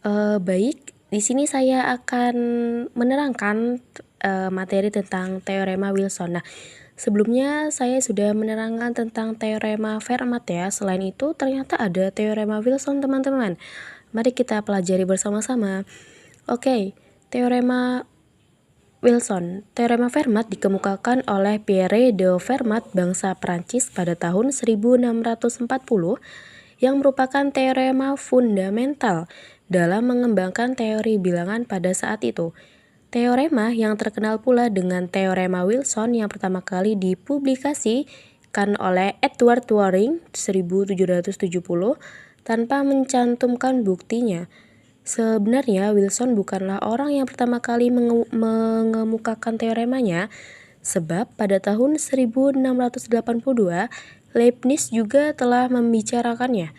Baik, di sini saya akan menerangkan materi tentang teorema Wilson. Nah, sebelumnya saya sudah menerangkan tentang teorema Fermat ya. Selain itu, ternyata ada teorema Wilson, teman-teman. Mari kita pelajari bersama-sama. Oke, teorema Wilson. Teorema Fermat dikemukakan oleh Pierre de Fermat, bangsa Prancis pada tahun 1640 yang merupakan teorema fundamental dalam mengembangkan teori bilangan pada saat itu. Teorema yang terkenal pula dengan teorema Wilson yang pertama kali dipublikasikan oleh Edward Turing 1770 tanpa mencantumkan buktinya. Sebenarnya Wilson bukanlah orang yang pertama kali mengemukakan teoremanya, sebab pada tahun 1682 Leibniz juga telah membicarakannya.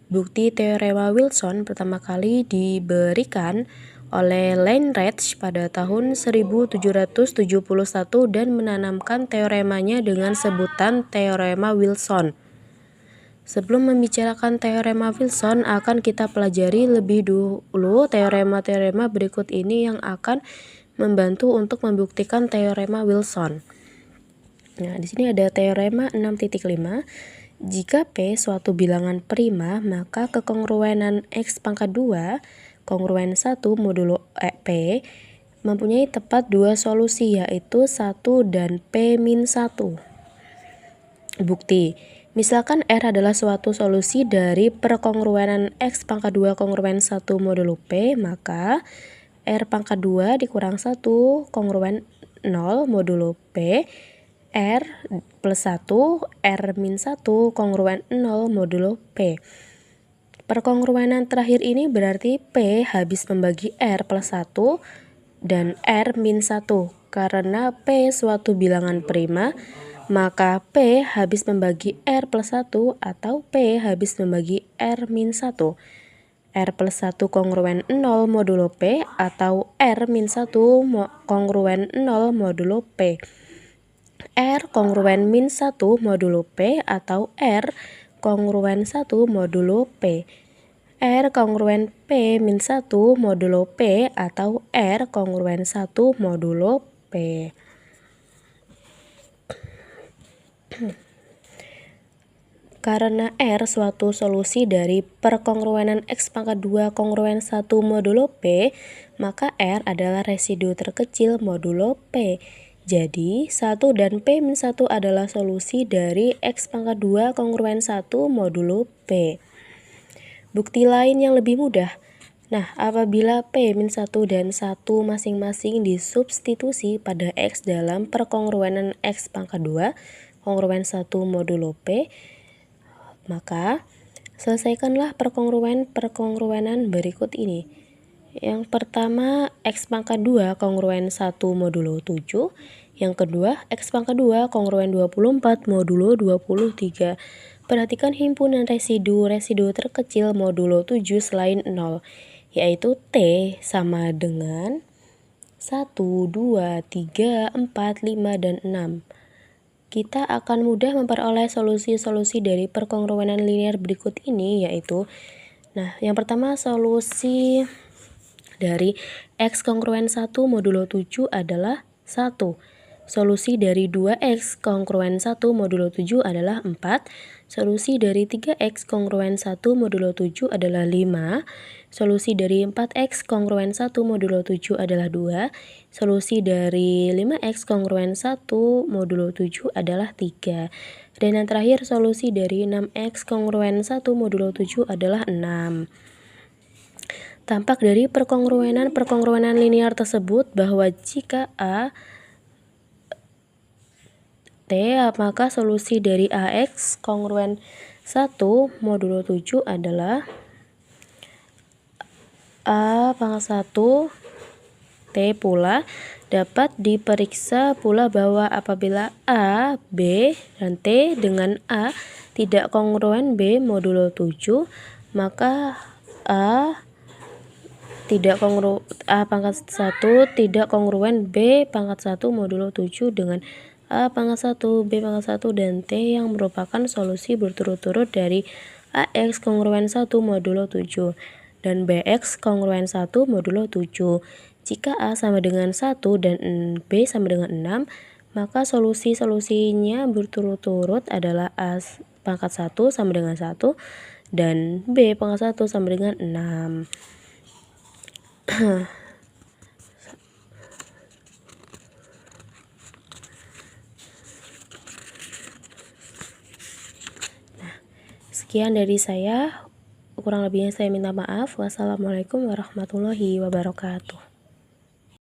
Bukti teorema Wilson pertama kali diberikan oleh Lagrange pada tahun 1771 dan menanamkan teoremanya dengan sebutan teorema Wilson. Sebelum membicarakan teorema Wilson, akan kita pelajari lebih dulu teorema-teorema berikut ini yang akan membantu untuk membuktikan teorema Wilson. Nah, di sini ada teorema 6.5. Jika P suatu bilangan prima, maka kekongruenan X pangkat 2 kongruen 1 modulo P mempunyai tepat dua solusi, yaitu 1 dan P-1. Bukti. Misalkan R adalah suatu solusi dari perkongruenan X pangkat 2 kongruen 1 modulo P, maka R pangkat 2 dikurang 1 kongruen 0 modulo P, R plus 1, R min 1 kongruen 0 modulo P. Perkongruenan terakhir ini berarti P habis membagi R plus 1 dan R min 1. Karena P suatu bilangan prima, maka P habis membagi R plus 1 atau P habis membagi R min 1. R plus 1 kongruen 0 modulo P atau R min 1 kongruen 0 modulo P. R kongruen min 1 modulo P atau R kongruen 1 modulo P. R kongruen P min 1 modulo P atau R kongruen 1 modulo P. Karena R suatu solusi dari perkongruenan X pangkat 2 kongruen 1 modulo P, maka R adalah residu terkecil modulo P. Jadi, 1 dan P-1 adalah solusi dari X pangkat 2 kongruen 1 modulo P. Bukti lain yang lebih mudah. Nah, apabila P-1 dan 1 masing-masing disubstitusi pada X dalam perkongruenan X pangkat 2 kongruen 1 modulo P, maka selesaikanlah perkongruenan berikut ini. Yang pertama, X pangkat 2 kongruen 1 modulo 7. Yang kedua, X pangkat 2 kongruen 24 modulo 23. Perhatikan himpunan residu terkecil modulo 7 selain 0, yaitu T sama dengan 1, 2, 3, 4, 5, dan 6. Kita akan mudah memperoleh solusi-solusi dari perkongruenan linear berikut ini, yaitu, yang pertama solusi dari X kongruen 1 modulo 7 adalah 1. Solusi dari 2X kongruen 1 modulo 7 adalah 4. Solusi dari 3X kongruen 1 modulo 7 adalah 5. Solusi dari 4X kongruen 1 modulo 7 adalah 2. Solusi dari 5X kongruen 1 modulo 7 adalah 3. Dan yang terakhir, solusi dari 6X kongruen 1 modulo 7 adalah 6. Tampak dari perkongruenan linear tersebut bahwa jika A T, maka solusi dari AX kongruen 1 modulo 7 adalah A pangkat 1 T pula. Dapat diperiksa pula bahwa apabila A, B, dan T dengan A tidak kongruen B modulo 7, maka A pangkat 1 tidak kongruen B pangkat 1 modulo 7 dengan A pangkat 1, B pangkat 1, dan T yang merupakan solusi berturut-turut dari AX kongruen 1 modulo 7. dan BX kongruen 1 modulo 7. Jika A sama dengan 1 dan B sama dengan 6, maka solusi-solusinya berturut-turut adalah A pangkat 1 sama dengan 1 dan B pangkat 1 sama dengan 6. Sekian dari saya, kurang lebihnya saya minta maaf. Wassalamualaikum warahmatullahi wabarakatuh.